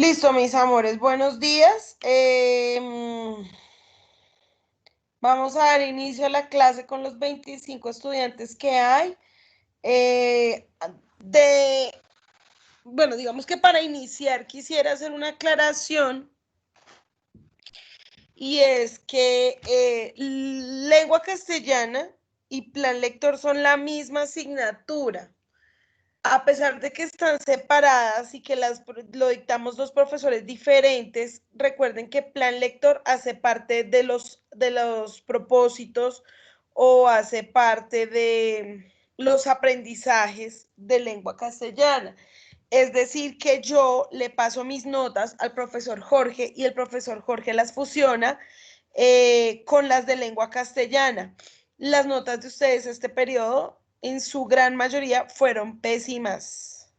Listo, mis amores, buenos días. Vamos a dar inicio a la clase con los 25 estudiantes que hay. Eh, de, bueno, digamos que para iniciar quisiera hacer una aclaración y es que lengua castellana y plan lector son la misma asignatura. A pesar de que están separadas y que lo dictamos dos profesores diferentes, recuerden que plan lector hace parte de los propósitos o hace parte de los aprendizajes de lengua castellana. Es decir, que yo le paso mis notas al profesor Jorge y el profesor Jorge las fusiona con las de lengua castellana. Las notas de ustedes este periodo, en su gran mayoría, fueron pésimas.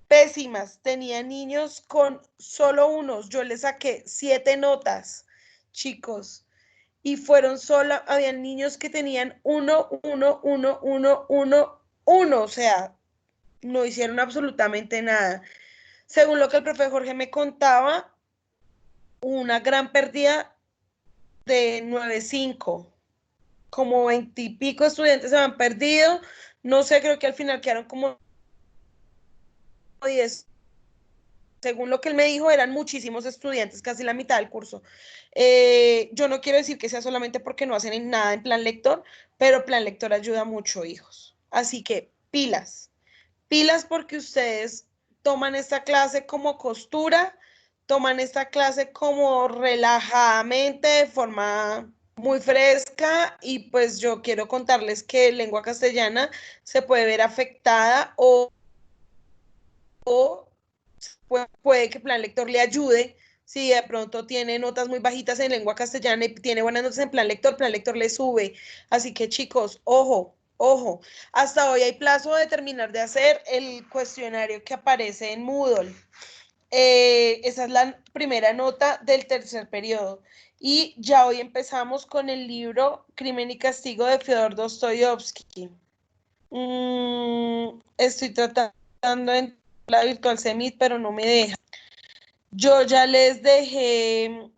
Pésimas. Tenía niños con solo unos. Yo les saqué 7 notas, chicos. Y fueron solo, habían niños que tenían uno, uno, uno, uno, uno, uno. O sea, no hicieron absolutamente nada. Según lo que el profe Jorge me contaba, una gran pérdida de 9,5. Como 20 y pico estudiantes se han perdido. No sé, creo que al final quedaron como 10. Según lo que él me dijo, eran muchísimos estudiantes, casi la mitad del curso. Yo no quiero decir que sea solamente porque no hacen nada en plan lector, pero plan lector ayuda mucho, hijos. Así que pilas, pilas porque ustedes toman esta clase como costura, toman esta clase como relajadamente, de forma muy fresca y pues yo quiero contarles que lengua castellana se puede ver afectada o puede que plan lector le ayude. Si de pronto tiene notas muy bajitas en lengua castellana y tiene buenas notas en plan lector le sube. Así que chicos, ojo, ojo. Hasta hoy hay plazo de terminar de hacer el cuestionario que aparece en Moodle. Esa es la primera nota del tercer periodo. Y ya hoy empezamos con el libro Crimen y Castigo de Fyodor Dostoyevsky. Estoy tratando de entrar a la virtual Semit, pero no me deja. Yo ya les dejé,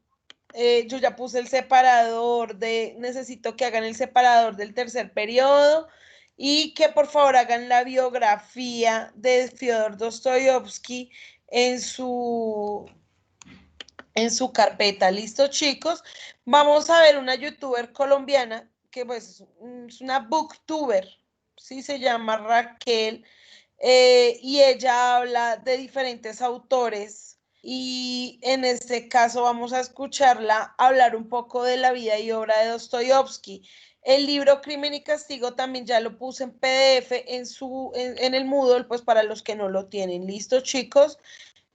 yo ya puse el separador necesito que hagan el separador del tercer periodo y que por favor hagan la biografía de Fyodor Dostoyevsky en su, en su carpeta. ¿Listo, chicos? Vamos a ver una youtuber colombiana que pues es una booktuber, ¿sí? Se llama Raquel y ella habla de diferentes autores y en este caso vamos a escucharla hablar un poco de la vida y obra de Dostoyevsky. El libro Crimen y Castigo también ya lo puse en PDF en el Moodle, pues para los que no lo tienen. ¿Listo, chicos?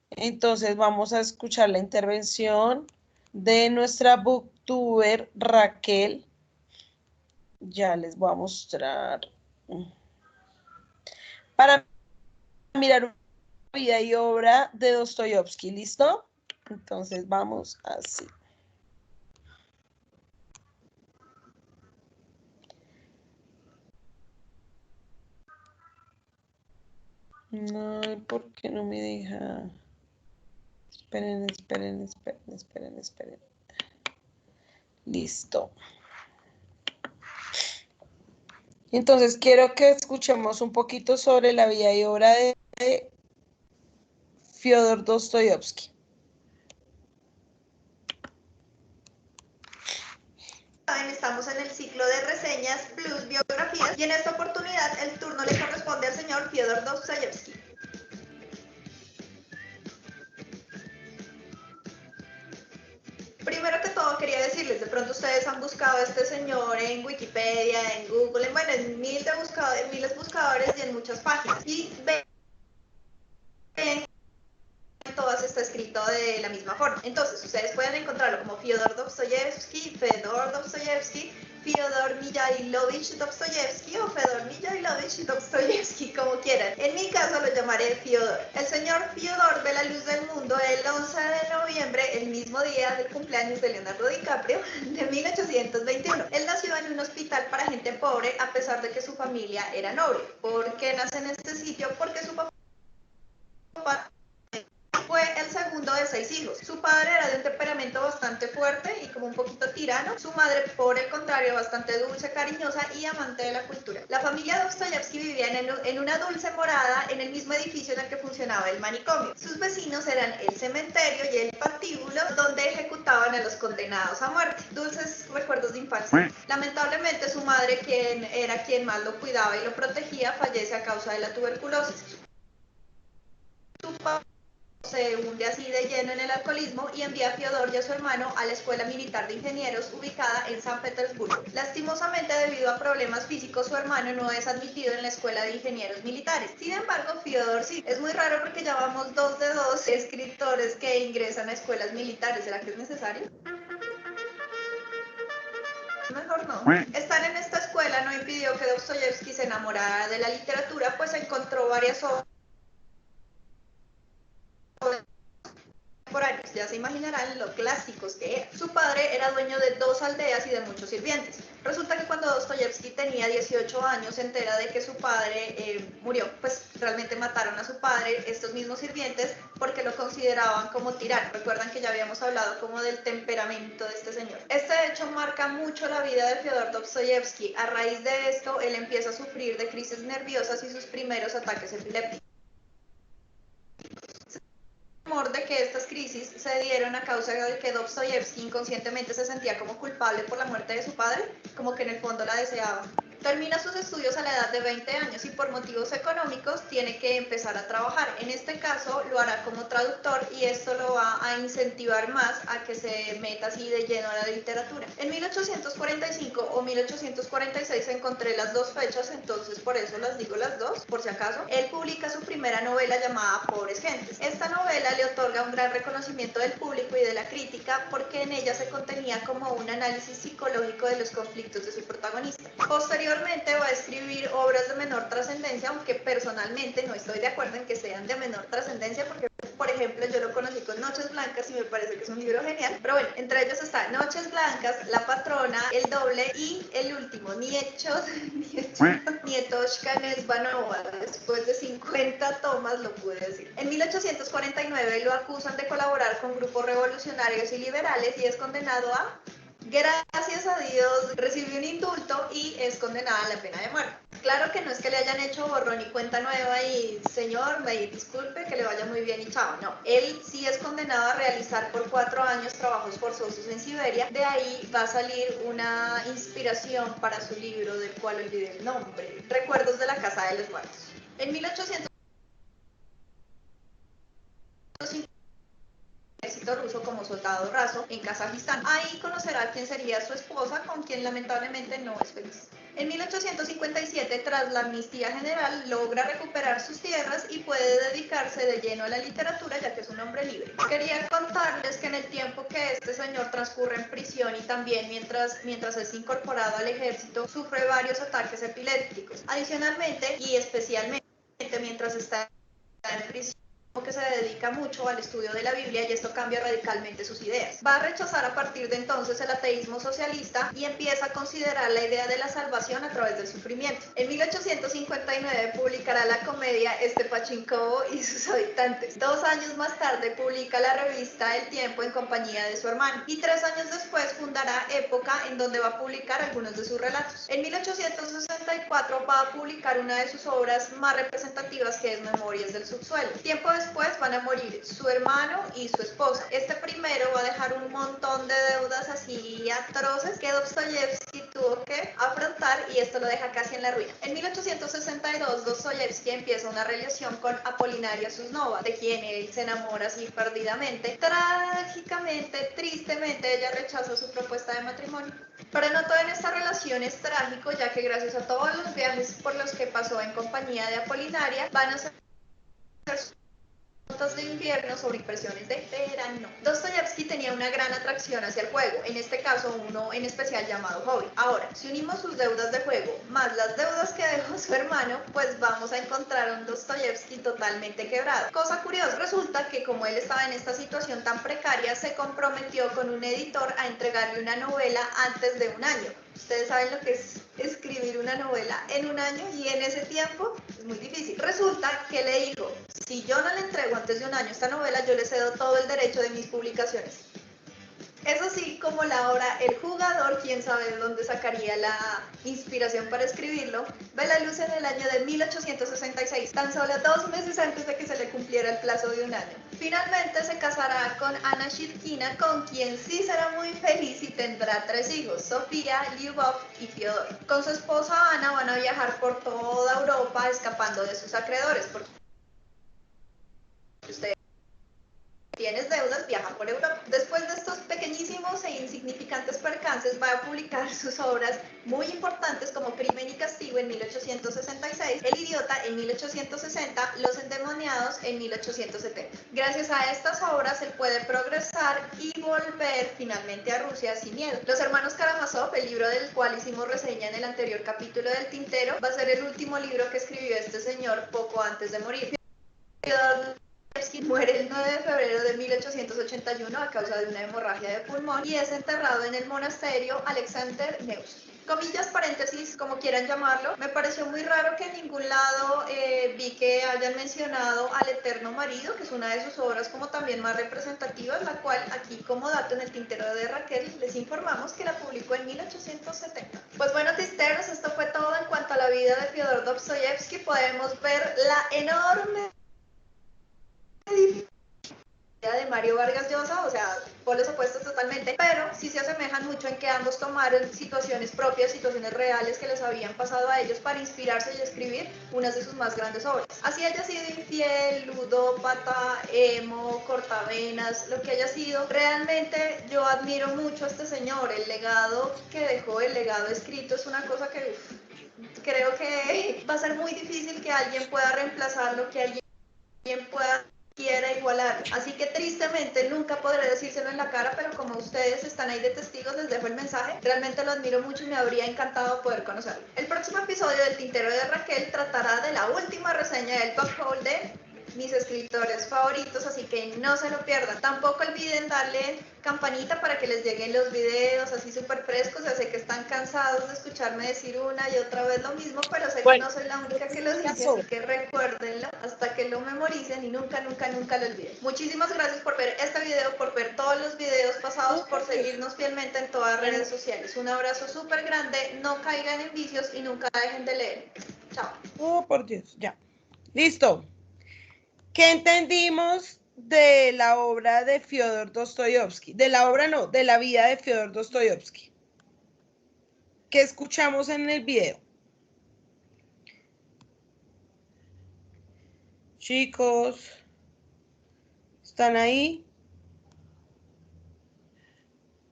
Entonces vamos a escuchar la intervención de nuestra booktuber Raquel. Ya les voy a mostrar. Para mirar vida y obra de Dostoyevsky, ¿listo? Entonces vamos así. No, ¿por qué no me deja? Esperen, esperen, esperen, esperen, esperen. Listo. Entonces quiero que escuchemos un poquito sobre la vida y obra de Fyodor Dostoyevsky. Estamos en el ciclo de reseñas plus biografías y en esta oportunidad el turno le corresponde al señor Fyodor Dostoyevsky. Primero que todo quería decirles, de pronto ustedes han buscado a este señor en Wikipedia, en Google, bueno, en miles de buscadores y en muchas páginas. Y ven todas está escrito de la misma forma. Entonces, ustedes pueden encontrarlo como Fyodor Dostoyevsky, Fedor Dostoyevsky, Fyodor Mikhailovich Dostoyevsky o Fedor Mikhailovich Dostoyevsky, como quieran. En mi caso lo llamaré Fyodor. El señor Fyodor ve la luz del mundo el 11 de noviembre, el mismo día del cumpleaños de Leonardo DiCaprio, de 1821. Él nació en un hospital para gente pobre a pesar de que su familia era noble. ¿Por qué nace en este sitio? Porque su papá Fue el segundo de 6 hijos. Su padre era de un temperamento bastante fuerte y como un poquito tirano. Su madre, por el contrario, bastante dulce, cariñosa y amante de la cultura. La familia Dostoyevsky vivía en una dulce morada en el mismo edificio en el que funcionaba el manicomio. Sus vecinos eran el cementerio y el patíbulo donde ejecutaban a los condenados a muerte. Dulces recuerdos de infancia. Lamentablemente su madre, quien era quien más lo cuidaba y lo protegía, fallece a causa de la tuberculosis. Su papá se hunde así de lleno en el alcoholismo y envía a Fiodor y a su hermano a la Escuela Militar de Ingenieros ubicada en San Petersburgo. Lastimosamente, debido a problemas físicos, su hermano no es admitido en la Escuela de Ingenieros Militares. Sin embargo, Fiodor sí. Es muy raro porque ya vamos 2 de 2 escritores que ingresan a escuelas militares. ¿Será que es necesario? Mejor no. Estar en esta escuela no impidió que Dostoyevsky se enamorara de la literatura, pues encontró varias obras contemporáneos. Ya se imaginarán lo clásicos que era. Su padre era dueño de 2 aldeas y de muchos sirvientes. Resulta que cuando Dostoyevsky tenía 18 años se entera de que su padre murió. Pues realmente mataron a su padre estos mismos sirvientes porque lo consideraban como tirano. Recuerdan que ya habíamos hablado como del temperamento de este señor. Este hecho marca mucho la vida de Fyodor Dostoyevsky. A raíz de esto, él empieza a sufrir de crisis nerviosas y sus primeros ataques epilépticos. De que estas crisis se dieron a causa de que Dostoyevsky inconscientemente se sentía como culpable por la muerte de su padre, como que en el fondo la deseaba. Termina sus estudios a la edad de 20 años y por motivos económicos tiene que empezar a trabajar. En este caso lo hará como traductor y esto lo va a incentivar más a que se meta así de lleno a la literatura. En 1845 o 1846 encontré las 2 fechas, entonces por eso las digo las 2, por si acaso. Él publica su primera novela llamada Pobres Gentes. Esta novela le otorga un gran reconocimiento del público y de la crítica porque en ella se contenía como un análisis psicológico de los conflictos de su protagonista. Posteriormente va a escribir obras de menor trascendencia, aunque personalmente no estoy de acuerdo en que sean de menor trascendencia porque, por ejemplo, yo lo conocí con Noches Blancas y me parece que es un libro genial. Pero bueno, entre ellos está Noches Blancas, La Patrona, El Doble y el último, Nietoshka Nesvanova. Después de 50 tomas lo pude decir. En 1849 lo acusan de colaborar con grupos revolucionarios y liberales y es condenado a... Gracias a Dios recibió un indulto y es condenada a la pena de muerte. Claro que no es que le hayan hecho borrón y cuenta nueva y señor, me disculpe, que le vaya muy bien y chao. No, él sí es condenado a realizar por 4 años trabajos forzosos en Siberia. De ahí va a salir una inspiración para su libro, del cual olvidé el nombre, Recuerdos de la Casa de los Muertos. En 1800 ejército ruso como soldado raso en Kazajistán. Ahí conocerá quién sería su esposa, con quien lamentablemente no es feliz. En 1857, tras la amnistía general, logra recuperar sus tierras y puede dedicarse de lleno a la literatura, ya que es un hombre libre. Quería contarles que en el tiempo que este señor transcurre en prisión y también mientras es incorporado al ejército, sufre varios ataques epilépticos. Adicionalmente, y especialmente mientras está en prisión, que se dedica mucho al estudio de la Biblia y esto cambia radicalmente sus ideas. Va a rechazar a partir de entonces el ateísmo socialista y empieza a considerar la idea de la salvación a través del sufrimiento. En 1859 publicará la comedia Pachinkovo y sus habitantes. 2 años más tarde publica la revista El Tiempo en compañía de su hermano y 3 años después fundará Época, en donde va a publicar algunos de sus relatos. En 1864 va a publicar una de sus obras más representativas, que es Memorias del Subsuelo. Tiempo después van a morir su hermano y su esposa. Este primero va a dejar un montón de deudas así atroces que Dostoyevsky tuvo que afrontar y esto lo deja casi en la ruina. En 1862 Dostoyevsky empieza una relación con Apolinaria Susnova, de quien él se enamora así perdidamente. Trágicamente, tristemente, ella rechaza su propuesta de matrimonio. Pero no todo en esta relación es trágico, ya que gracias a todos los viajes por los que pasó en compañía de Apolinaria, van a ser de invierno sobre impresiones de verano. Dostoyevsky tenía una gran atracción hacia el juego, en este caso uno en especial llamado hobby. Ahora, si unimos sus deudas de juego más las deudas que dejó su hermano, pues vamos a encontrar un Dostoyevsky totalmente quebrado. Cosa curiosa, resulta que como él estaba en esta situación tan precaria, se comprometió con un editor a entregarle una novela antes de un año. Ustedes saben lo que es escribir una novela en un año y en ese tiempo es muy difícil. Resulta que le dijo, si yo no le entrego antes de un año esta novela, yo le cedo todo el derecho de mis publicaciones. Eso sí, como la obra El Jugador, quién sabe de dónde sacaría la inspiración para escribirlo, ve la luz en el año de 1866, tan solo 2 meses antes de que se le cumpliera el plazo de un año. Finalmente se casará con Anna Shirkina, con quien sí será muy feliz y tendrá 3 hijos, Sofía, Lyubov y Fyodor. Con su esposa Ana van a viajar por toda Europa escapando de sus acreedores, porque ustedes tienes deudas, viaja por Europa. Después de estos pequeñísimos e insignificantes percances, va a publicar sus obras muy importantes como Crimen y Castigo en 1866, El Idiota en 1860, Los Endemoniados en 1870. Gracias a estas obras él puede progresar y volver finalmente a Rusia sin miedo. Los hermanos Karamazov, el libro del cual hicimos reseña en el anterior capítulo del Tintero, va a ser el último libro que escribió este señor poco antes de morir. Muere el 9 de febrero de 1881 a causa de una hemorragia de pulmón y es enterrado en el monasterio Alexander Nevsky. Comillas, paréntesis, como quieran llamarlo, me pareció muy raro que en ningún lado vi que hayan mencionado al Eterno Marido, que es una de sus obras como también más representativas, la cual aquí como dato en el tintero de Raquel les informamos que la publicó en 1870. Pues bueno, tisteros, esto fue todo en cuanto a la vida de Fyodor Dostoyevsky. Podemos ver la enorme de Mario Vargas Llosa, o sea, por los opuestos totalmente, pero sí se asemejan mucho en que ambos tomaron situaciones propias, situaciones reales que les habían pasado a ellos para inspirarse y escribir unas de sus más grandes obras. Así haya sido infiel, ludópata, emo, cortavenas, lo que haya sido, realmente yo admiro mucho a este señor. El legado que dejó, el legado escrito, es una cosa que creo que va a ser muy difícil que alguien pueda reemplazarlo, que alguien quiera igualar. Así que tristemente nunca podré decírselo en la cara, pero como ustedes están ahí de testigos, les dejo el mensaje. Realmente lo admiro mucho y me habría encantado poder conocerlo. El próximo episodio del Tintero de Raquel tratará de la última reseña del top hole de mis escritores favoritos, así que no se lo pierdan. Tampoco olviden darle campanita para que les lleguen los videos así súper frescos. Ya sé que están cansados de escucharme decir una y otra vez lo mismo, pero sé que no soy la única que lo dice, así que recuérdenlo hasta que lo memoricen y nunca, nunca, nunca lo olviden. Muchísimas gracias por ver este video, por ver todos los videos pasados, por seguirnos fielmente en todas las redes sociales. Un abrazo súper grande, no caigan en vicios y nunca dejen de leer. Chao. Oh, por Dios, ya. Listo. ¿Qué entendimos de la obra de Fyodor Dostoyevsky? De la obra no, de la vida de Fyodor Dostoyevsky. ¿Qué escuchamos en el video? Chicos, ¿están ahí?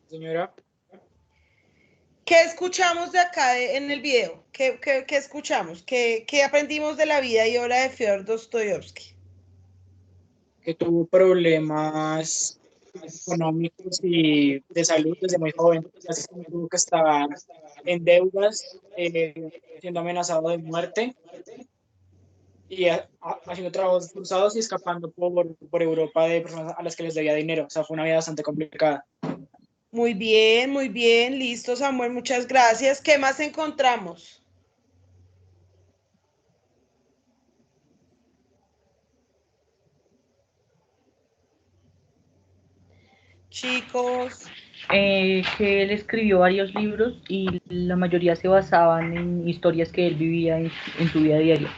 Señora. ¿Qué escuchamos de acá en el video? ¿Qué escuchamos? ¿Qué aprendimos de la vida y obra de Fyodor Dostoyevsky? Que tuvo problemas económicos y de salud desde muy joven, así que tuvo que estar en deudas, siendo amenazado de muerte y haciendo trabajos cruzados y escapando por Europa de personas a las que les debía dinero. O sea, fue una vida bastante complicada. Muy bien, listo, Samuel, muchas gracias. ¿Qué más encontramos? Chicos. Que él escribió varios libros y la mayoría se basaban en historias que él vivía en su vida diaria.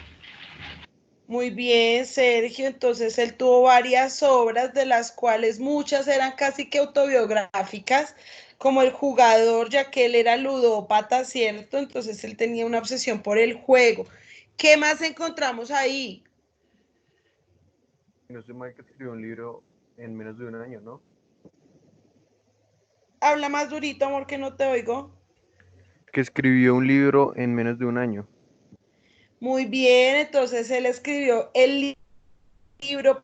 Muy bien, Sergio. Entonces él tuvo varias obras, de las cuales muchas eran casi que autobiográficas, como El Jugador, ya que él era ludópata, ¿cierto? Entonces él tenía una obsesión por el juego. ¿Qué más encontramos ahí? No sé, Mike escribió un libro en menos de un año, ¿no? Habla más durito, amor, que no te oigo. Que escribió un libro en menos de un año. Muy bien, entonces él escribió el libro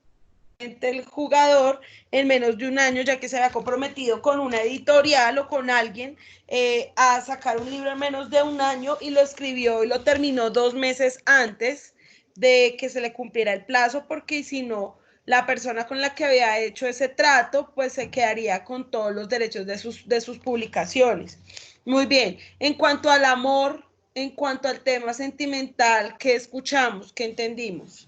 El Jugador en menos de un año, ya que se había comprometido con una editorial o con alguien a sacar un libro en menos de un año, y lo escribió y lo terminó 2 meses antes de que se le cumpliera el plazo, porque si no, la persona con la que había hecho ese trato pues se quedaría con todos los derechos de sus publicaciones. Muy bien, en cuanto al amor, en cuanto al tema sentimental, ¿qué escuchamos? ¿Qué entendimos?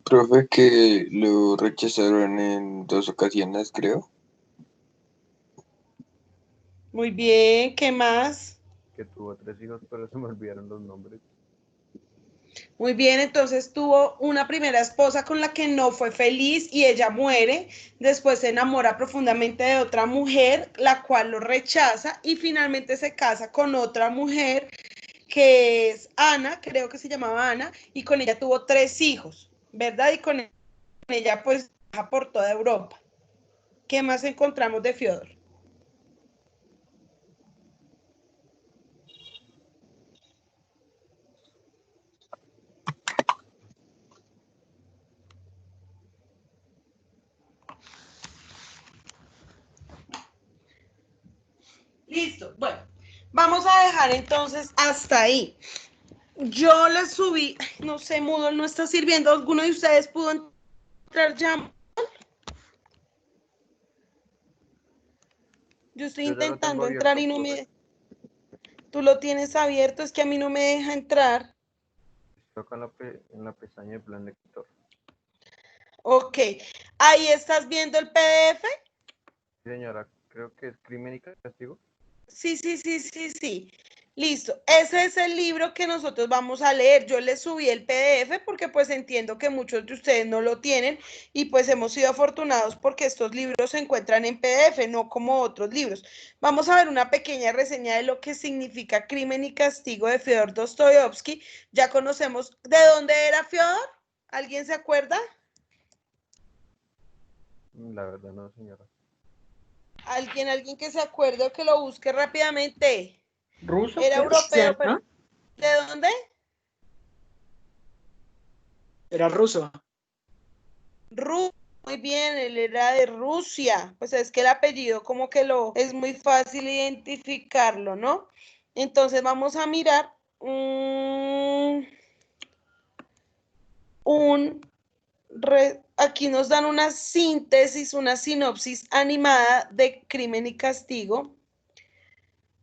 Profe, que lo rechazaron en 2 ocasiones, creo. Muy bien, ¿qué más? Que tuvo 3 hijos, pero se me olvidaron los nombres. Muy bien, entonces tuvo una primera esposa con la que no fue feliz y ella muere, después se enamora profundamente de otra mujer, la cual lo rechaza y finalmente se casa con otra mujer que es Ana, creo que se llamaba Ana, y con ella tuvo 3 hijos, ¿verdad? Y con ella pues viaja por toda Europa. ¿Qué más encontramos de Fiodor? Listo, bueno, vamos a dejar entonces hasta ahí. Yo le subí, no sé, Moodle no está sirviendo. ¿Alguno de ustedes pudo entrar ya? Yo estoy Yo ya lo tengo intentando entrar abierto, y no profe. me... Tú lo tienes abierto, es que a mí no me deja entrar. Toca en la pestaña de plan lector. Ok, ahí estás viendo el PDF. Sí, señora, creo que es Crimen y Castigo. Sí. Listo. Ese es el libro que nosotros vamos a leer. Yo les subí el PDF porque pues entiendo que muchos de ustedes no lo tienen y pues hemos sido afortunados porque estos libros se encuentran en PDF, no como otros libros. Vamos a ver una pequeña reseña de lo que significa Crimen y Castigo de Fyodor Dostoyevsky. Ya conocemos de dónde era Fyodor. ¿Alguien se acuerda? La verdad no, señora. ¿Alguien que se acuerde o que lo busque rápidamente? Ruso, Era creo, europeo, pero ¿no? ¿de dónde? Era ruso. Muy bien, él era de Rusia. Pues es que el apellido como que lo es muy fácil identificarlo, ¿no? Entonces vamos a mirar aquí nos dan una síntesis, una sinopsis animada de Crimen y Castigo.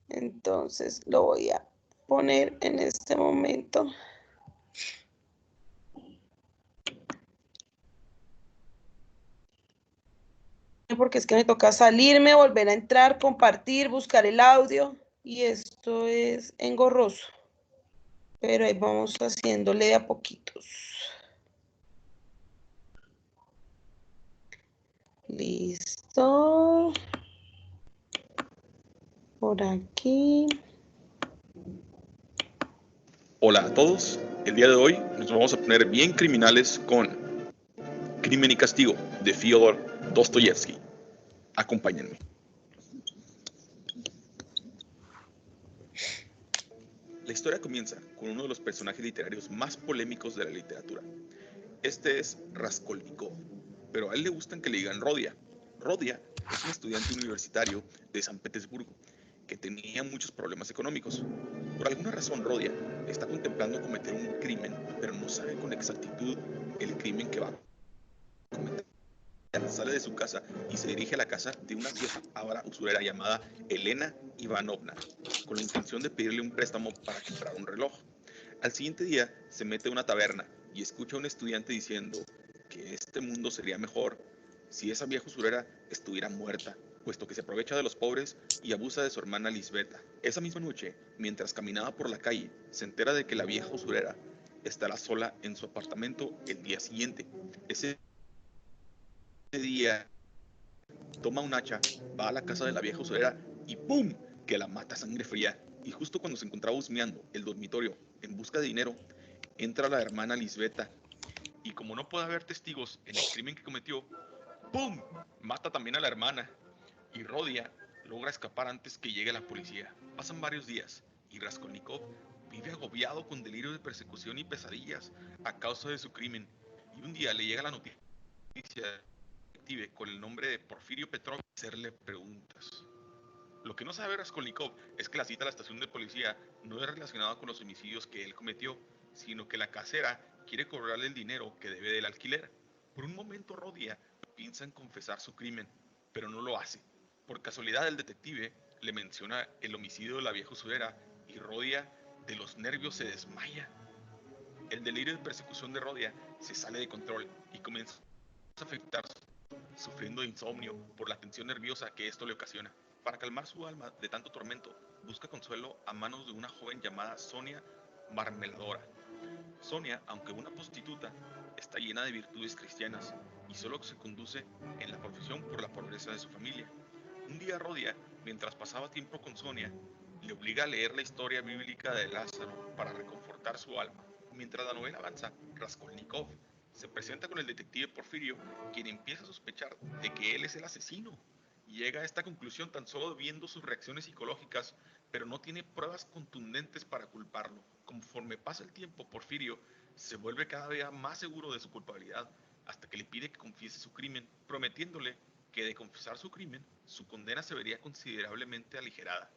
Entonces lo voy a poner en este momento. Porque es que me toca salirme, volver a entrar, compartir, buscar el audio y esto es engorroso, pero ahí vamos haciéndole de a poquitos. Listo. Por aquí. Hola a todos, el día de hoy nos vamos a poner bien criminales con Crimen y Castigo de Fyodor Dostoyevsky. Acompáñenme. La historia comienza con uno de los personajes literarios más polémicos de la literatura. Este es Raskolnikov, pero a él le gustan que le digan Rodia. Rodia es un estudiante universitario de San Petersburgo que tenía muchos problemas económicos. Por alguna razón, Rodia está contemplando cometer un crimen, pero no sabe con exactitud el crimen que va a cometer. Sale de su casa y se dirige a la casa de una vieja avara usurera llamada Elena Ivanovna, con la intención de pedirle un préstamo para comprar un reloj. Al siguiente día se mete a una taberna y escucha a un estudiante diciendo que este mundo sería mejor si esa vieja usurera estuviera muerta, puesto que se aprovecha de los pobres y abusa de su hermana Lisbeta. Esa misma noche, mientras caminaba por la calle, se entera de que la vieja usurera estará sola en su apartamento el día siguiente. Ese día toma un hacha, va a la casa de la vieja usurera y ¡pum! Que la mata a sangre fría. Y justo cuando se encontraba husmeando el dormitorio en busca de dinero, entra la hermana Lisbeta y como no puede haber testigos en el crimen que cometió, ¡pum! Mata también a la hermana y Rodia logra escapar antes que llegue la policía. Pasan varios días y Raskolnikov vive agobiado con delirio de persecución y pesadillas a causa de su crimen. Y un día le llega la noticia con el nombre de Porfirio Petrov hacerle preguntas. Lo que no sabe Raskolnikov es que la cita a la estación de policía no es relacionada con los homicidios que él cometió, sino que la casera quiere cobrarle el dinero que debe del alquiler. Por un momento Rodia piensa en confesar su crimen, pero no lo hace. Por casualidad el detective le menciona el homicidio de la vieja usurera y Rodia De los nervios se desmaya. El delirio de persecución de Rodia se sale de control y comienza a afectarse, sufriendo de insomnio por la tensión nerviosa que esto le ocasiona. Para calmar su alma de tanto tormento, busca consuelo a manos de una joven llamada Sonia Marmeladora. Sonia, aunque una prostituta, está llena de virtudes cristianas y solo se conduce en la profesión por la pobreza de su familia. Un día Rodia, mientras pasaba tiempo con Sonia, le obliga a leer la historia bíblica de Lázaro para reconfortar su alma. Mientras la novela avanza, Raskolnikov se presenta con el detective Porfirio, quien empieza a sospechar de que él es el asesino. Llega a esta conclusión tan solo viendo sus reacciones psicológicas, pero no tiene pruebas contundentes para culparlo. Conforme pasa el tiempo, Porfirio se vuelve cada vez más seguro de su culpabilidad, hasta que le pide que confiese su crimen, prometiéndole que de confesar su crimen, su condena se vería considerablemente aligerada.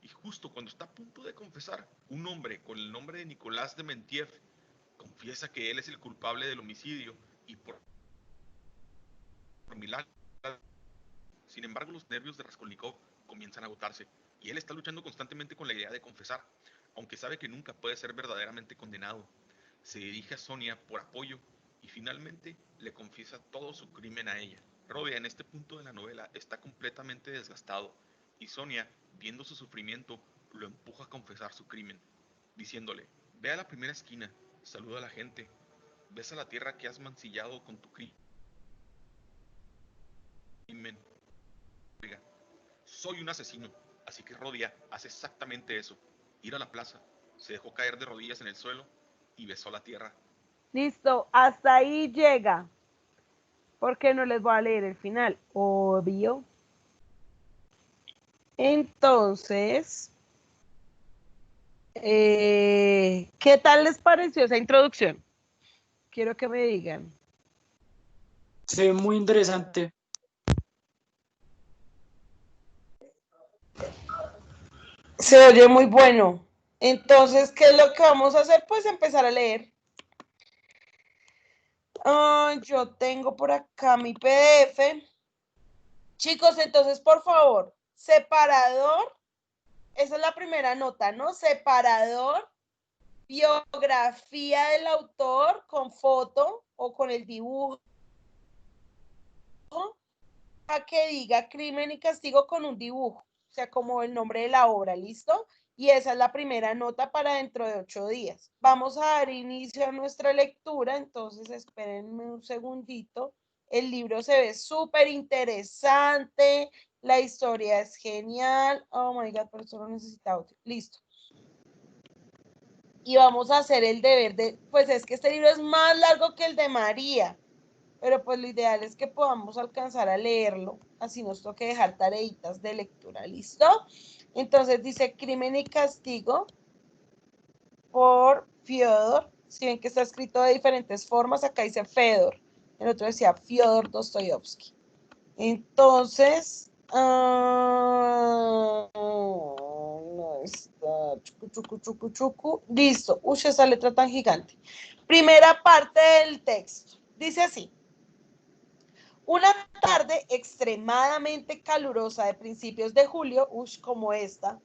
Y justo cuando está a punto de confesar, un hombre con el nombre de Nicolás Dementiev confiesa que él es el culpable del homicidio y por milagro. Sin embargo, los nervios de Raskolnikov comienzan a agotarse y él está luchando constantemente con la idea de confesar, aunque sabe que nunca puede ser verdaderamente condenado. Se dirige a Sonia por apoyo y finalmente le confiesa todo su crimen a ella. Rodia en este punto de la novela está completamente desgastado y Sonia, viendo su sufrimiento, lo empuja a confesar su crimen, diciéndole: ve a la primera esquina, saluda a la gente, besa la tierra que has mancillado con tu crimen. Soy un asesino. Así que Rodia hace exactamente eso. Ir a la plaza, se dejó caer de rodillas en el suelo y besó la tierra. Listo, hasta ahí llega. Porque no les voy a leer el final, obvio. Entonces, ¿qué tal les pareció esa introducción? Quiero que me digan. Se ve muy interesante. Se oye muy bueno. Entonces, ¿qué es lo que vamos a hacer? Pues empezar a leer. Yo tengo por acá mi PDF. Chicos, entonces, por favor, separador. Esa es la primera nota, ¿no? Separador, biografía del autor con foto o con el dibujo. A que diga Crimen y Castigo con un dibujo, o sea, como el nombre de la obra, ¿listo? Y esa es la primera nota para dentro de 8 días. Vamos a dar inicio a nuestra lectura, entonces espérenme un segundito. El libro se ve súper interesante, la historia es genial. Oh my God, pero solo necesita audio. Listo. Y vamos a hacer el deber de, pues es que este libro es más largo que el de María, pero pues lo ideal es que podamos alcanzar a leerlo, así nos toque dejar tareitas de lectura, ¿listo? Entonces dice Crimen y Castigo por Fyodor. Si ven que está escrito de diferentes formas, acá dice Fedor, el otro decía Fyodor Dostoyevsky. Entonces, no está, chucu. Listo, uy, esa letra tan gigante. Primera parte del texto, dice así. Una tarde extremadamente calurosa de principios de julio, como esta,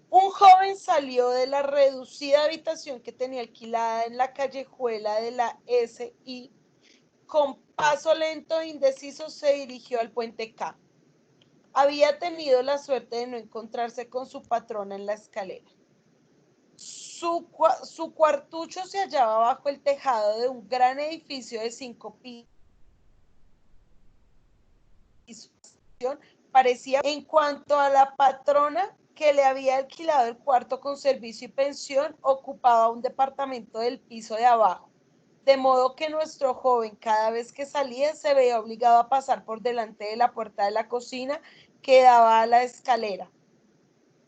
un joven salió de la reducida habitación que tenía alquilada en la callejuela de la S.I. Con paso lento e indeciso se dirigió al puente K. Había tenido la suerte de no encontrarse con su patrona en la escalera. Su cuartucho se hallaba bajo el tejado de un gran edificio de 5 pisos. Parecía, en cuanto a la patrona que le había alquilado el cuarto con servicio y pensión, ocupaba un departamento del piso de abajo, de modo que nuestro joven cada vez que salía se veía obligado a pasar por delante de la puerta de la cocina que daba a la escalera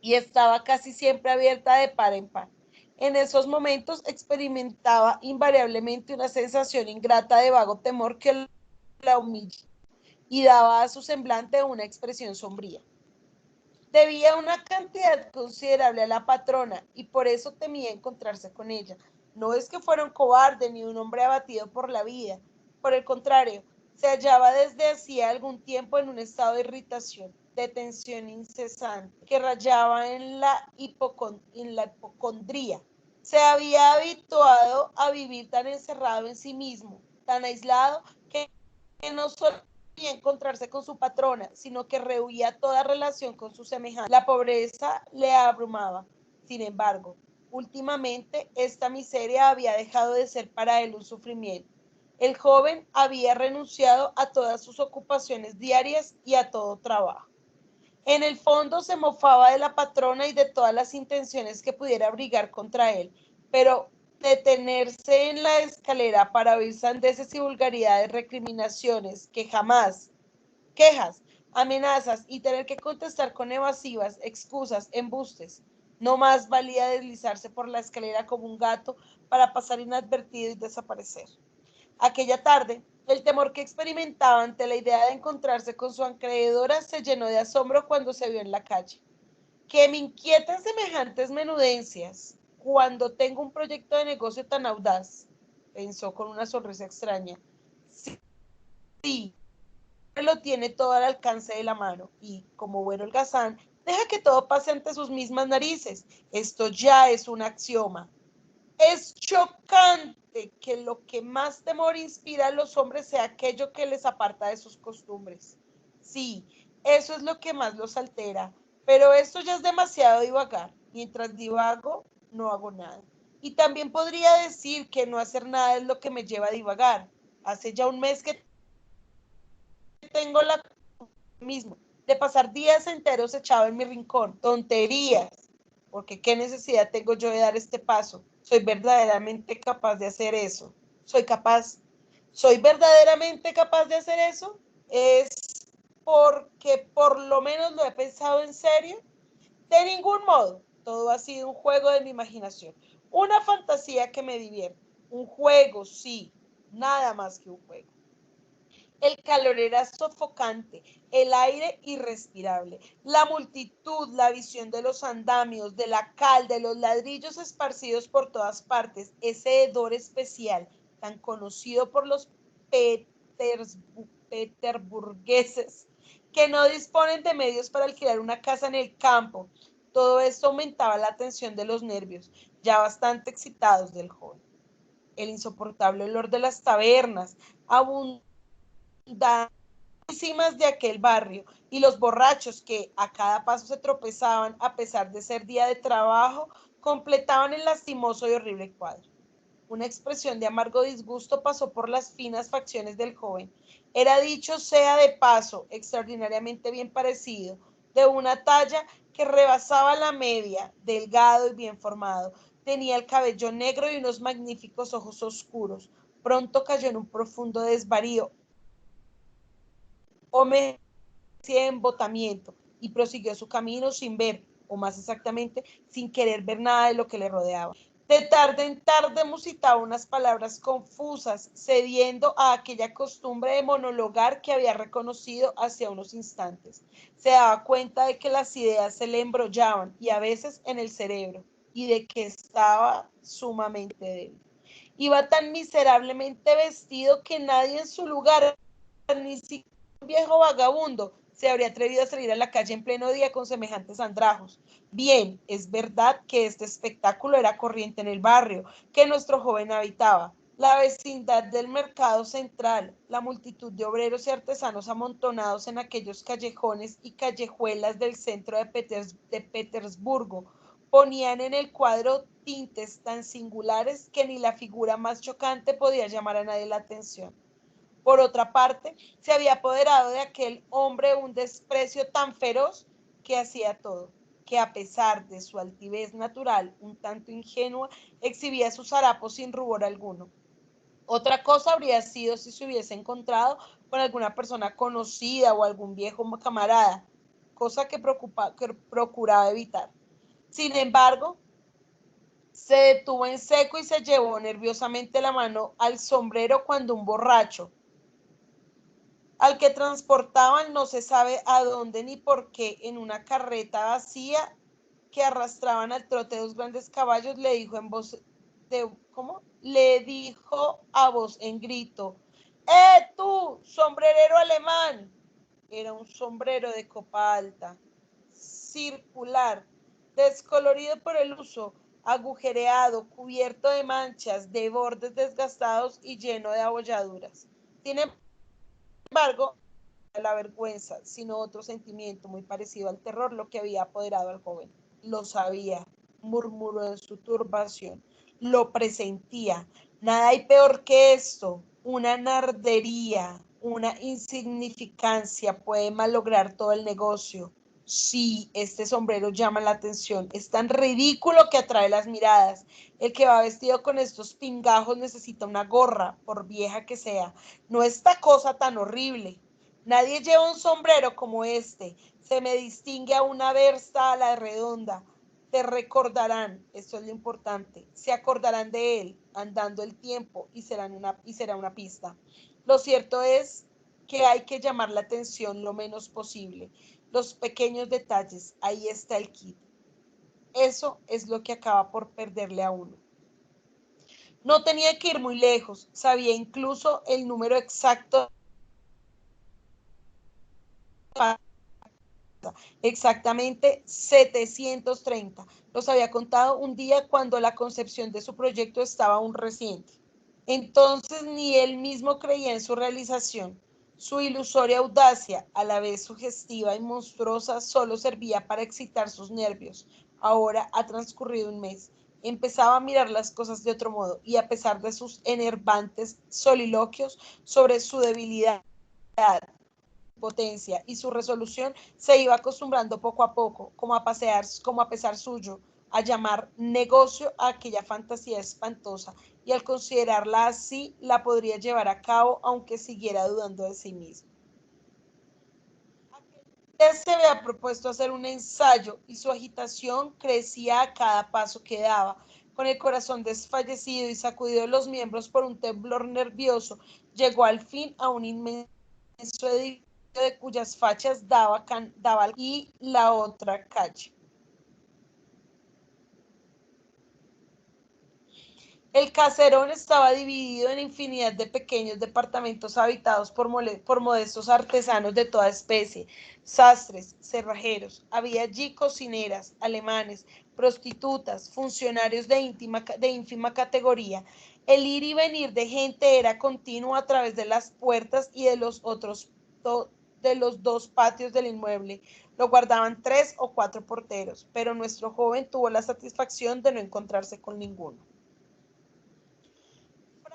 y estaba casi siempre abierta de par en par. En esos momentos experimentaba invariablemente una sensación ingrata de vago temor que la humillaba y daba a su semblante una expresión sombría. Debía una cantidad considerable a la patrona y por eso temía encontrarse con ella. No es que fuera un cobarde ni un hombre abatido por la vida. Por el contrario, se hallaba desde hacía algún tiempo en un estado de irritación. de tensión incesante que rayaba en la hipocondría. Se había habituado a vivir tan encerrado en sí mismo, tan aislado, que no solo podía encontrarse con su patrona, sino que rehuía toda relación con sus semejantes. La pobreza le abrumaba. Sin embargo, últimamente esta miseria había dejado de ser para él un sufrimiento. El joven había renunciado a todas sus ocupaciones diarias y a todo trabajo. En el fondo se mofaba de la patrona y de todas las intenciones que pudiera abrigar contra él, pero detenerse en la escalera para oír sandeces y vulgaridades, recriminaciones, quejas, amenazas y tener que contestar con evasivas, excusas, embustes. No más valía deslizarse por la escalera como un gato para pasar inadvertido y desaparecer. Aquella tarde, el temor que experimentaba ante la idea de encontrarse con su acreedora se llenó de asombro cuando se vio en la calle. Que me inquietan semejantes menudencias cuando tengo un proyecto de negocio tan audaz, pensó con una sonrisa extraña. Sí, lo tiene todo al alcance de la mano y, como buen holgazán, deja que todo pase ante sus mismas narices. Esto ya es un axioma. Es chocante que lo que más temor inspira a los hombres sea aquello que les aparta de sus costumbres. Sí, eso es lo que más los altera, pero esto ya es demasiado divagar. Mientras divago, no hago nada. Y también podría decir que no hacer nada es lo que me lleva a divagar. Hace ya un mes que tengo la mismo de pasar días enteros echado en mi rincón. Tonterías, porque qué necesidad tengo yo de dar este paso. Soy verdaderamente capaz de hacer eso. Soy verdaderamente capaz de hacer eso. Es porque por lo menos lo he pensado en serio. De ningún modo, todo ha sido un juego de mi imaginación, una fantasía que me divierte. Un juego, sí, nada más que un juego. El calor era sofocante, el aire irrespirable, la multitud, la visión de los andamios, de la cal, de los ladrillos esparcidos por todas partes, ese hedor especial tan conocido por los peterburgueses que no disponen de medios para alquilar una casa en el campo. Todo esto aumentaba la tensión de los nervios, ya bastante excitados del joven. El insoportable olor de las tabernas, abundante de aquel barrio y los borrachos que a cada paso se tropezaban a pesar de ser día de trabajo completaban el lastimoso y horrible cuadro. Una expresión de amargo disgusto pasó por las finas facciones del joven. Era, dicho sea de paso, extraordinariamente bien parecido, de una talla que rebasaba la media, delgado y bien formado. Tenía el cabello negro y unos magníficos ojos oscuros. Pronto cayó en un profundo desvarío o me de embotamiento y prosiguió su camino sin ver, o más exactamente, sin querer ver nada de lo que le rodeaba. De tarde en tarde musitaba unas palabras confusas, cediendo a aquella costumbre de monologar que había reconocido hace unos instantes. Se daba cuenta de que las ideas se le embrollaban y a veces en el cerebro, y de que estaba sumamente débil. Iba tan miserablemente vestido que nadie en su lugar, ni siquiera un viejo vagabundo, se habría atrevido a salir a la calle en pleno día con semejantes andrajos. Bien, es verdad que este espectáculo era corriente en el barrio que nuestro joven habitaba, la vecindad del mercado central, la multitud de obreros y artesanos amontonados en aquellos callejones y callejuelas del centro de Petersburgo, ponían en el cuadro tintes tan singulares que ni la figura más chocante podía llamar a nadie la atención. Por otra parte, se había apoderado de aquel hombre un desprecio tan feroz que hacía todo, que a pesar de su altivez natural, un tanto ingenua, exhibía sus harapos sin rubor alguno. Otra cosa habría sido si se hubiese encontrado con alguna persona conocida o algún viejo camarada, cosa que procuraba evitar. Sin embargo, se detuvo en seco y se llevó nerviosamente la mano al sombrero cuando un borracho, al que transportaban no se sabe a dónde ni por qué en una carreta vacía que arrastraban al trote de dos grandes caballos, le dijo en voz de, ¿cómo? Le dijo a voz en grito, tú, sombrerero alemán! era un sombrero de copa alta, circular, descolorido por el uso, agujereado, cubierto de manchas, de bordes desgastados y lleno de abolladuras. Sin embargo, no la vergüenza, sino otro sentimiento muy parecido al terror, lo que había apoderado al joven. Lo sabía, murmuró en su turbación. Lo presentía. Nada hay peor que esto. Una nardería, una insignificancia puede malograr todo el negocio. Sí, este sombrero llama la atención. Es tan ridículo que atrae las miradas. El que va vestido con estos pingajos necesita una gorra, por vieja que sea. No esta cosa tan horrible. Nadie lleva un sombrero como este. Se me distingue a una versta a la redonda. Te recordarán, esto es lo importante, se acordarán de él andando el tiempo y será una pista. Lo cierto es que hay que llamar la atención lo menos posible. Los pequeños detalles, ahí está el kit. Eso es lo que acaba por perderle a uno. No tenía que ir muy lejos, sabía incluso el número exacto, exactamente 730. Los había contado un día cuando la concepción de su proyecto estaba aún reciente. Entonces ni él mismo creía en su realización. Su ilusoria audacia, a la vez sugestiva y monstruosa, solo servía para excitar sus nervios. Ahora ha transcurrido un mes. Empezaba a mirar las cosas de otro modo y a pesar de sus enervantes soliloquios sobre su debilidad, potencia y su resolución, se iba acostumbrando poco a poco, como a pesar suyo, a llamar negocio a aquella fantasía espantosa y al considerarla así la podría llevar a cabo aunque siguiera dudando de sí mismo. Él se había propuesto hacer un ensayo y su agitación crecía a cada paso que daba. Con el corazón desfallecido y sacudido de los miembros por un temblor nervioso, llegó al fin a un inmenso edificio de cuyas fachas daba y la otra calle. El caserón estaba dividido en infinidad de pequeños departamentos habitados por modestos artesanos de toda especie, sastres, cerrajeros. Había allí cocineras, alemanes, prostitutas, funcionarios de ínfima categoría. El ir y venir de gente era continuo a través de las puertas y de los dos patios del inmueble. Lo guardaban 3 o 4 porteros, pero nuestro joven tuvo la satisfacción de no encontrarse con ninguno.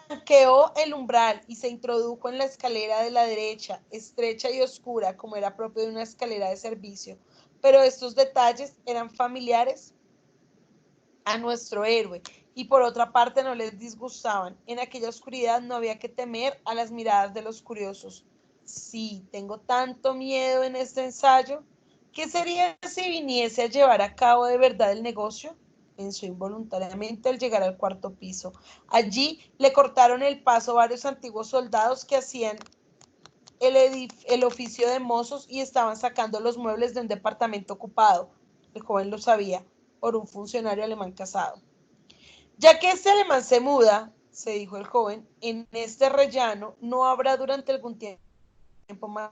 Franqueó el umbral y se introdujo en la escalera de la derecha, estrecha y oscura como era propio de una escalera de servicio, pero estos detalles eran familiares a nuestro héroe y por otra parte no les disgustaban. En aquella oscuridad no había que temer a las miradas de los curiosos. Sí, tengo tanto miedo en este ensayo. ¿Qué sería si viniese a llevar a cabo de verdad el negocio? Pensó involuntariamente al llegar al cuarto piso. Allí le cortaron el paso varios antiguos soldados que hacían el oficio de mozos y estaban sacando los muebles de un departamento ocupado. El joven lo sabía, por un funcionario alemán casado. Ya que este alemán se muda, se dijo el joven, en este rellano no habrá durante algún tiempo más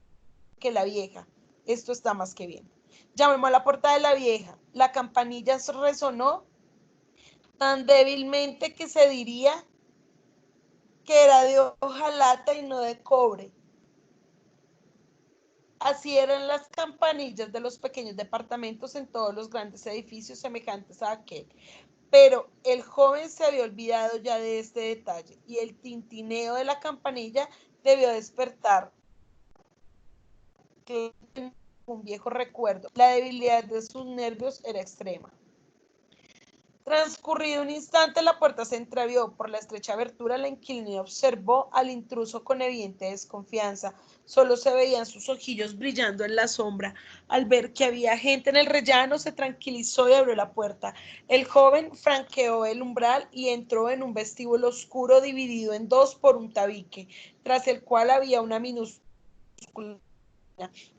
que la vieja. Esto está más que bien. Llamemos a la puerta de la vieja. La campanilla resonó tan débilmente que se diría que era de hojalata y no de cobre. Así eran las campanillas de los pequeños departamentos en todos los grandes edificios semejantes a aquel. Pero el joven se había olvidado ya de este detalle y el tintineo de la campanilla debió despertar un viejo recuerdo. La debilidad de sus nervios era extrema. Transcurrido un instante, la puerta se entreabrió. Por la estrecha abertura, la inquilina observó al intruso con evidente desconfianza. Solo se veían sus ojillos brillando en la sombra. Al ver que había gente en el rellano, se tranquilizó y abrió la puerta. El joven franqueó el umbral y entró en un vestíbulo oscuro dividido en dos por un tabique, tras el cual había una minúscula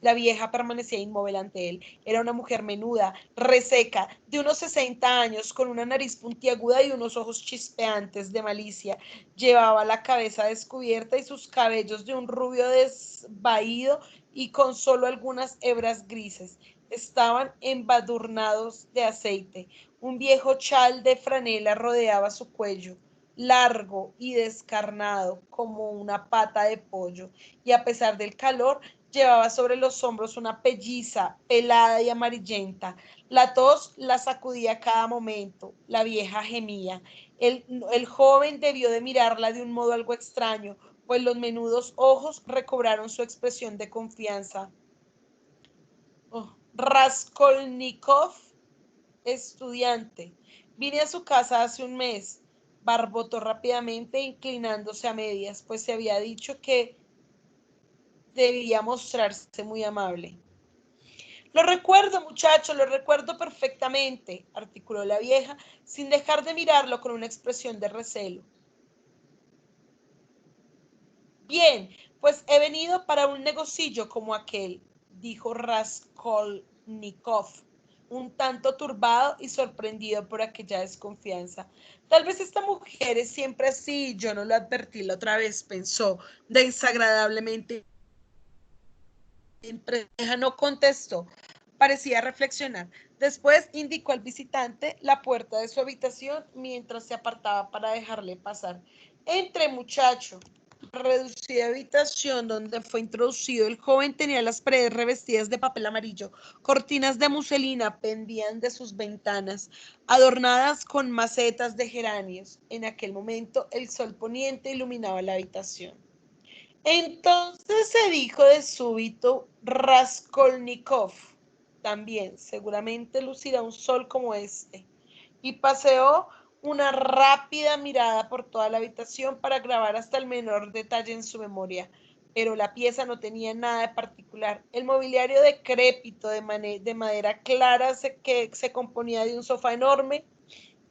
La vieja permanecía inmóvil ante él. Era una mujer menuda, reseca, de unos 60 años, con una nariz puntiaguda y unos ojos chispeantes de malicia. Llevaba la cabeza descubierta y sus cabellos de un rubio desvaído y con solo algunas hebras grises. Estaban embadurnados de aceite. Un viejo chal de franela rodeaba su cuello, largo y descarnado como una pata de pollo, y a pesar del calor, llevaba sobre los hombros una pelliza pelada y amarillenta. La tos la sacudía a cada momento. La vieja gemía. El joven debió de mirarla de un modo algo extraño, pues los menudos ojos recobraron su expresión de confianza. Oh, Raskolnikov, estudiante. Vine a su casa hace un mes, barbotó rápidamente, inclinándose a medias, pues se había dicho que debía mostrarse muy amable. Lo recuerdo, muchacho, lo recuerdo perfectamente, articuló la vieja, sin dejar de mirarlo con una expresión de recelo. Bien, pues he venido para un negocillo como aquel, dijo Raskolnikov, un tanto turbado y sorprendido por aquella desconfianza. Tal vez esta mujer es siempre así, yo no lo advertí la otra vez, pensó desagradablemente. La no contestó, parecía reflexionar. Después indicó al visitante la puerta de su habitación mientras se apartaba para dejarle pasar. Entre, muchacho. La reducida habitación donde fue introducido el joven tenía las paredes revestidas de papel amarillo. Cortinas de muselina pendían de sus ventanas, adornadas con macetas de geranios. En aquel momento el sol poniente iluminaba la habitación. Entonces se dijo de súbito Raskolnikov, también seguramente lucirá un sol como este, y paseó una rápida mirada por toda la habitación para grabar hasta el menor detalle en su memoria, pero la pieza no tenía nada de particular. El mobiliario decrépito de madera clara que se componía de un sofá enorme,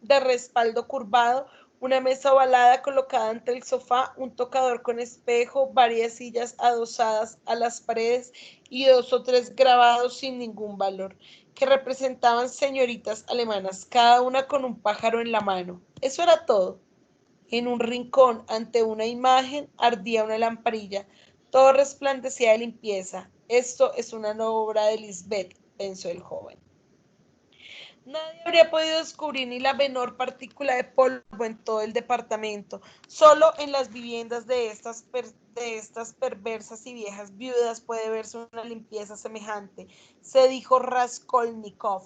de respaldo curvado, una mesa ovalada colocada ante el sofá, un tocador con espejo, varias sillas adosadas a las paredes y 2 o 3 grabados sin ningún valor, que representaban señoritas alemanas, cada una con un pájaro en la mano. Eso era todo. En un rincón, ante una imagen, ardía una lamparilla. Todo resplandecía de limpieza. Esto es una obra de Lisbeth, pensó el joven. Nadie habría podido descubrir ni la menor partícula de polvo en todo el departamento. Solo en las viviendas de estas perversas y viejas viudas puede verse una limpieza semejante, se dijo Raskolnikov,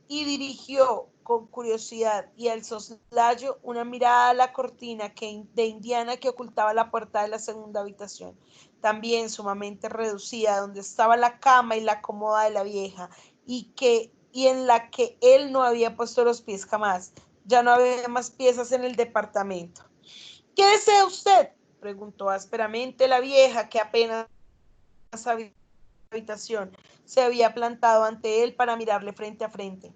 y dirigió con curiosidad y al soslayo una mirada a la cortina de indiana que ocultaba la puerta de la segunda habitación, también sumamente reducida, donde estaba la cama y la cómoda de la vieja, y en la que él no había puesto los pies jamás. Ya no había más piezas en el departamento. ¿Qué desea usted?, preguntó ásperamente la vieja, que apenas sabía la habitación. Se había plantado ante él para mirarle frente a frente.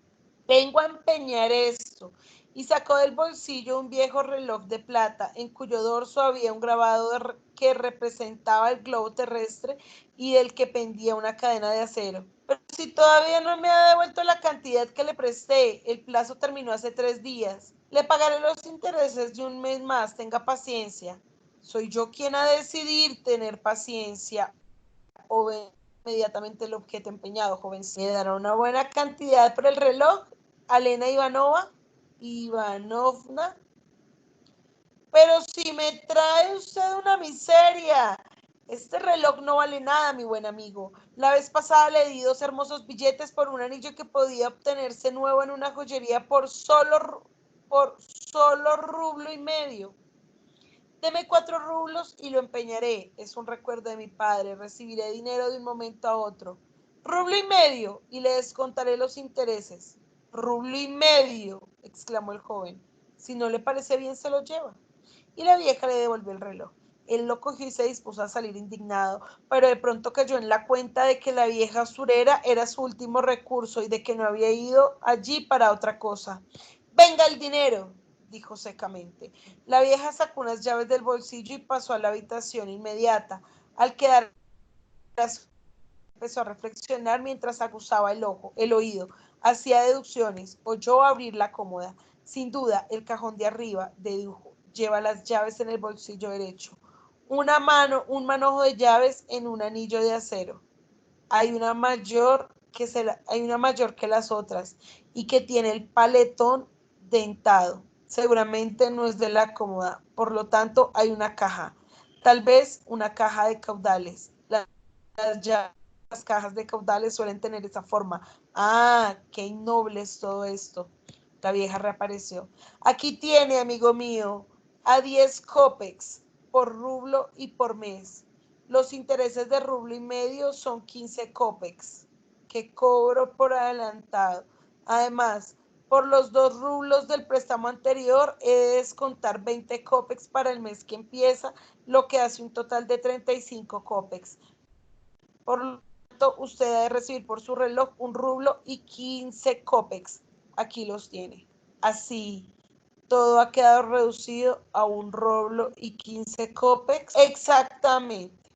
Vengo a empeñar esto. Y sacó del bolsillo un viejo reloj de plata, en cuyo dorso había un grabado que representaba el globo terrestre y del que pendía una cadena de acero. Pero si todavía no me ha devuelto la cantidad que le presté, el plazo terminó hace 3 días. Le pagaré los intereses de un mes más, tenga paciencia. Soy yo quien ha de decidir tener paciencia o inmediatamente el objeto empeñado, joven. ¿Me dará una buena cantidad por el reloj, Elena Ivanovna? Pero si me trae usted una miseria. Este reloj no vale nada, mi buen amigo. La vez pasada le di 2 hermosos billetes por un anillo que podía obtenerse nuevo en una joyería por solo rublo y medio. Deme 4 rublos y lo empeñaré. Es un recuerdo de mi padre. Recibiré dinero de un momento a otro. Rublo y medio y le descontaré los intereses. Rublo y medio, exclamó el joven. Si no le parece bien, se lo lleva. Y la vieja le devolvió el reloj. Él lo cogió y se dispuso a salir indignado, pero de pronto cayó en la cuenta de que la vieja usurera era su último recurso y de que no había ido allí para otra cosa. Venga el dinero, dijo secamente. La vieja sacó unas llaves del bolsillo y pasó a la habitación inmediata. Al quedar empezó a reflexionar mientras aguzaba el oído, hacía deducciones, oyó abrir la cómoda. Sin duda, el cajón de arriba, dedujo, lleva las llaves en el bolsillo derecho. Un manojo de llaves en un anillo de acero. Hay una mayor que las otras y que tiene el paletón dentado. Seguramente no es de la cómoda, por lo tanto hay una caja, tal vez una caja de caudales. Las cajas de caudales suelen tener esa forma. Ah, qué innoble es todo esto. La vieja reapareció. Aquí tiene, amigo mío, a 10 copex por rublo y por mes. Los intereses de rublo y medio son 15 copex que cobro por adelantado. Además, por los 2 rublos del préstamo anterior, he de descontar 20 copex para el mes que empieza, lo que hace un total de 35 copex. Por lo tanto, usted debe recibir por su reloj un rublo y 15 copex. Aquí los tiene. Así, todo ha quedado reducido a un rublo y 15 copex. Exactamente.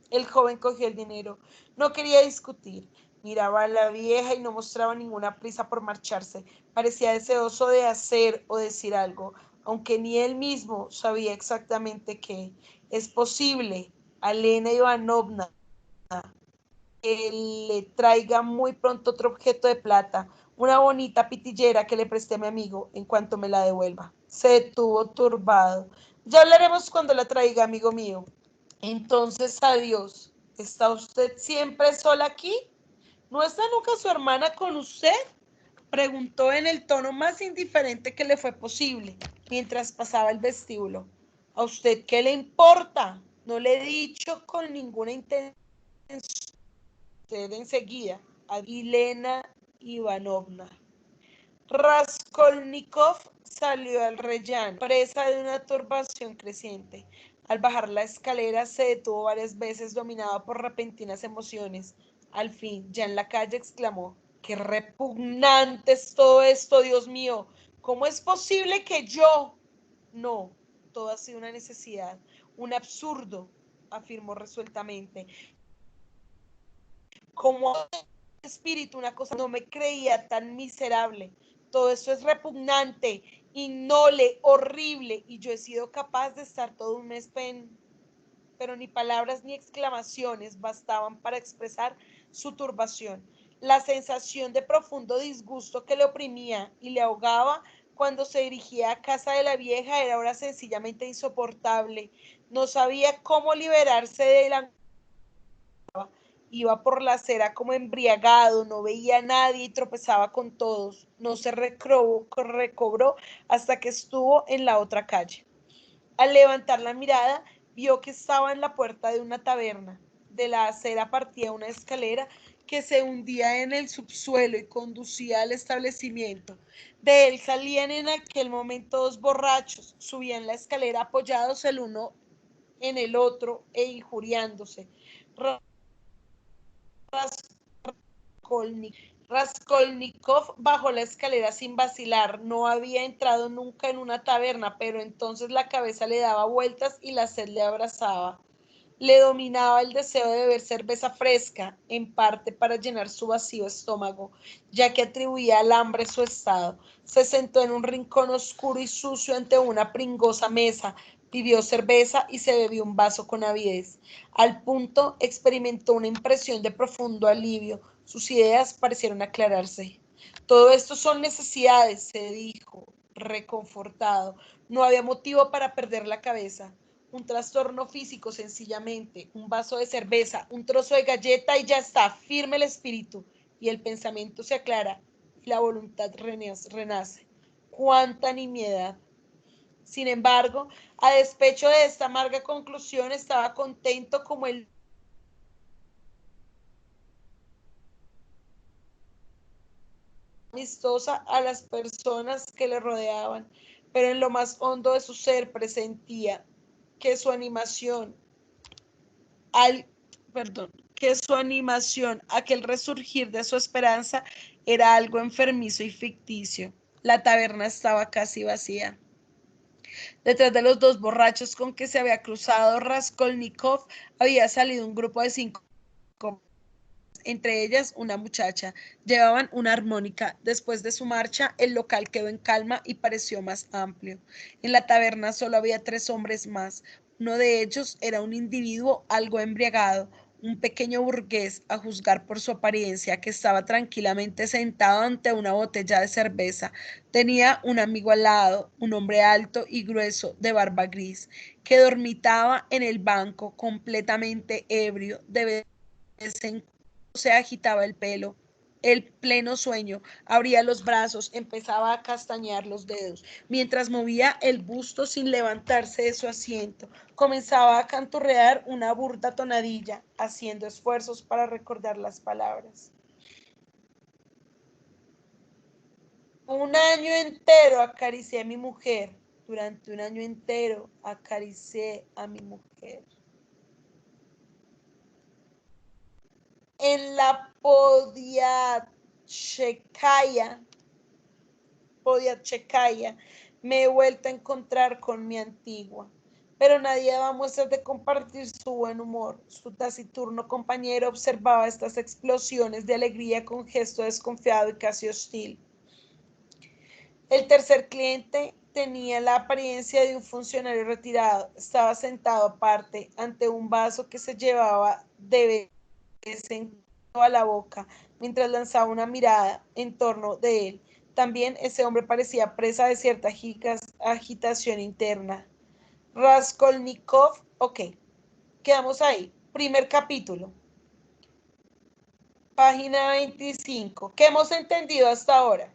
El joven cogió el dinero. No quería discutir. Miraba a la vieja y no mostraba ninguna prisa por marcharse. Parecía deseoso de hacer o decir algo, aunque ni él mismo sabía exactamente qué. Es posible, Elena Ivanovna, que le traiga muy pronto otro objeto de plata, una bonita pitillera que le presté a mi amigo en cuanto me la devuelva. Se detuvo turbado. Ya hablaremos cuando la traiga, amigo mío. Entonces, adiós. ¿Está usted siempre sola aquí? ¿No está nunca su hermana con usted? Preguntó en el tono más indiferente que le fue posible, mientras pasaba el vestíbulo. ¿A usted qué le importa? No le he dicho con ninguna intención. Usted enseguida, a Elena Ivanovna. Raskolnikov salió al rellano, presa de una turbación creciente. Al bajar la escalera se detuvo varias veces, dominado por repentinas emociones. Al fin, ya en la calle, exclamó: ¡qué repugnante es todo esto, Dios mío! ¿Cómo es posible que yo? No, todo ha sido una necesidad, un absurdo, afirmó resueltamente. Como espíritu, una cosa, no me creía tan miserable. Todo esto es repugnante, ignole, horrible, y yo he sido capaz de estar todo un mes pero ni palabras ni exclamaciones bastaban para expresar su turbación. La sensación de profundo disgusto que le oprimía y le ahogaba cuando se dirigía a casa de la vieja era ahora sencillamente insoportable. No sabía cómo liberarse de la... Iba por la acera como embriagado, no veía a nadie y tropezaba con todos. No se recobró hasta que estuvo en la otra calle. Al levantar la mirada, vio que estaba en la puerta de una taberna. De la acera partía una escalera que se hundía en el subsuelo y conducía al establecimiento. De él salían en aquel momento 2 borrachos, subían la escalera apoyados el uno en el otro e injuriándose. Raskolnikov bajó la escalera sin vacilar. No había entrado nunca en una taberna, pero entonces la cabeza le daba vueltas y la sed le abrazaba. Le dominaba el deseo de beber cerveza fresca, en parte para llenar su vacío estómago, ya que atribuía al hambre su estado. Se sentó en un rincón oscuro y sucio ante una pringosa mesa, pidió cerveza y se bebió un vaso con avidez. Al punto experimentó una impresión de profundo alivio. Sus ideas parecieron aclararse. Todo esto son necesidades, se dijo, reconfortado. No había motivo para perder la cabeza. Un trastorno físico sencillamente, un vaso de cerveza, un trozo de galleta y ya está, firme el espíritu y el pensamiento se aclara y la voluntad renace. ¡Cuánta nimiedad! Sin embargo, a despecho de esta amarga conclusión, estaba contento como el amistosa a las personas que le rodeaban, pero en lo más hondo de su ser presentía que su animación aquel resurgir de su esperanza, era algo enfermizo y ficticio. La taberna estaba casi vacía. Detrás de los 2 borrachos con que se había cruzado Raskolnikov había salido un grupo de 5 entre ellas una muchacha. Llevaban una armónica. Después de su marcha, el local quedó en calma y pareció más amplio. En la taberna solo había 3 hombres más. Uno de ellos era un individuo algo embriagado, un pequeño burgués, a juzgar por su apariencia, que estaba tranquilamente sentado ante una botella de cerveza. Tenía un amigo al lado, un hombre alto y grueso, de barba gris, que dormitaba en el banco, completamente ebrio. De vez en cuando se agitaba el pelo. El pleno sueño, abría los brazos, empezaba a castañear los dedos, mientras movía el busto sin levantarse de su asiento. Comenzaba a canturrear una burda tonadilla, haciendo esfuerzos para recordar las palabras. Un año entero acaricié a mi mujer. Durante un año entero acaricié a mi mujer. En la Podiachekaya me he vuelto a encontrar con mi antigua, pero nadie daba muestras de compartir su buen humor. Su taciturno compañero observaba estas explosiones de alegría con gesto desconfiado y casi hostil. El tercer cliente tenía la apariencia de un funcionario retirado. Estaba sentado aparte ante un vaso que se llevaba de vez en cuando a la boca, mientras lanzaba una mirada en torno de él. También ese hombre parecía presa de cierta agitación interna. Raskolnikov, ok, quedamos ahí. Primer capítulo, página 25. ¿Qué hemos entendido hasta ahora?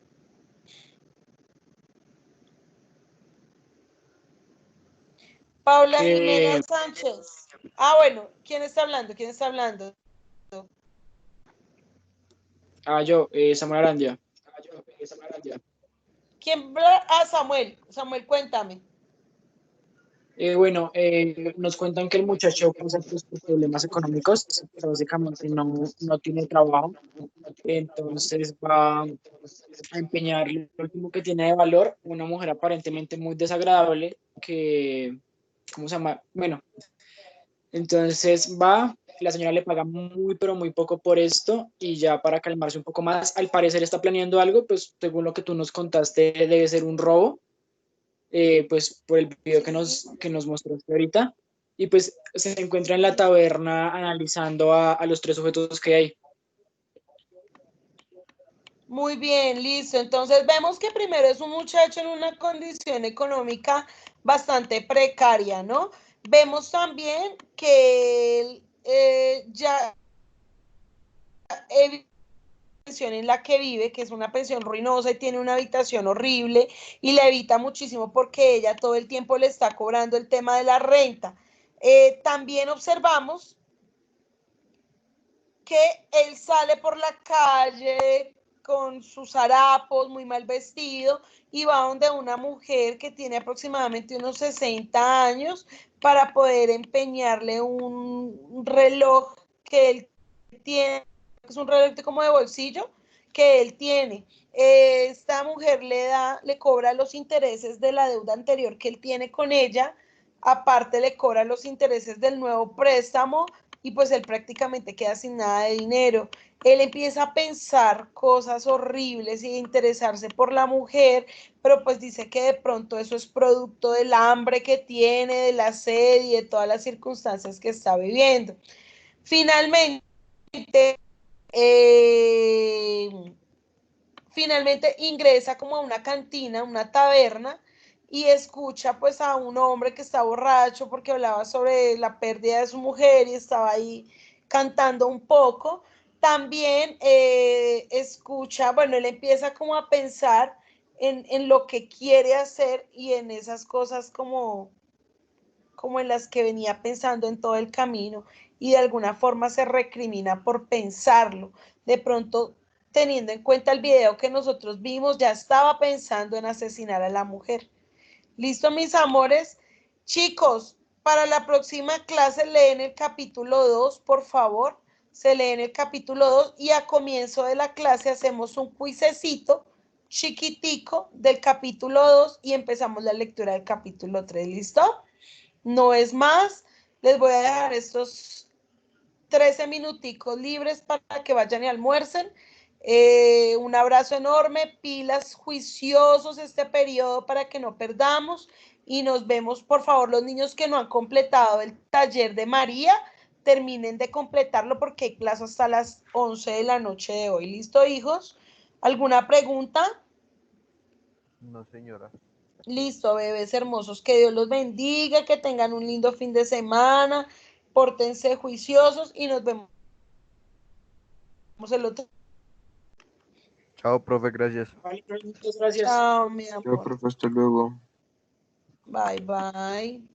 Paula Jimena Sánchez. Ah, bueno, ¿quién está hablando? ¿Quién está hablando? Yo, Samuel Arandia. ¿Quién? Ah, Samuel. Samuel, cuéntame. Nos cuentan que el muchacho pasa por problemas económicos, básicamente no tiene trabajo, entonces va a empeñar lo último que tiene de valor, una mujer aparentemente muy desagradable, que, ¿cómo se llama? Bueno, entonces va, la señora le paga muy, pero muy poco por esto, y ya para calmarse un poco más, al parecer está planeando algo, pues según lo que tú nos contaste, debe ser un robo, pues por el video que nos mostraste ahorita, y pues se encuentra en la taberna analizando a los 3 sujetos que hay. Muy bien, listo. Entonces vemos que primero es un muchacho en una condición económica bastante precaria, ¿no? Vemos también que él ya pensión en la que vive, que es una pensión ruinosa y tiene una habitación horrible y la evita muchísimo porque ella todo el tiempo le está cobrando el tema de la renta. También observamos que él sale por la calle con sus harapos, muy mal vestido, y va donde una mujer que tiene aproximadamente unos 60 años para poder empeñarle un reloj que él tiene, es un reloj como de bolsillo que él tiene. Esta mujer le cobra los intereses de la deuda anterior que él tiene con ella, aparte le cobra los intereses del nuevo préstamo y pues él prácticamente queda sin nada de dinero. Él empieza a pensar cosas horribles y a interesarse por la mujer, pero pues dice que de pronto eso es producto del hambre que tiene, de la sed y de todas las circunstancias que está viviendo. Finalmente, eh, finalmente ingresa como a una cantina, una taberna, y escucha pues a un hombre que está borracho porque hablaba sobre la pérdida de su mujer y estaba ahí cantando un poco. También escucha, bueno, él empieza como a pensar en lo que quiere hacer y en esas cosas como en las que venía pensando en todo el camino y de alguna forma se recrimina por pensarlo. De pronto, teniendo en cuenta el video que nosotros vimos, ya estaba pensando en asesinar a la mujer. ¿Listo, mis amores? Chicos, para la próxima clase leen el capítulo 2, por favor. Se leen el capítulo 2 y a comienzo de la clase hacemos un cuisecito chiquitico del capítulo 2 y empezamos la lectura del capítulo 3. ¿Listo? No es más, les voy a dejar estos 13 minuticos libres para que vayan y almuercen. Un abrazo enorme, pilas juiciosos este periodo para que no perdamos y nos vemos, por favor, los niños que no han completado el taller de María, terminen de completarlo porque hay clase hasta las 11 de la noche de hoy. ¿Listo, hijos? ¿Alguna pregunta? No, señora. Listo, bebés hermosos, que Dios los bendiga, que tengan un lindo fin de semana, pórtense juiciosos y nos vemos el otro. Chao, profe, gracias. Vale, muchas gracias. Chao, mi Chao, amor. profe, hasta luego. Bye, bye.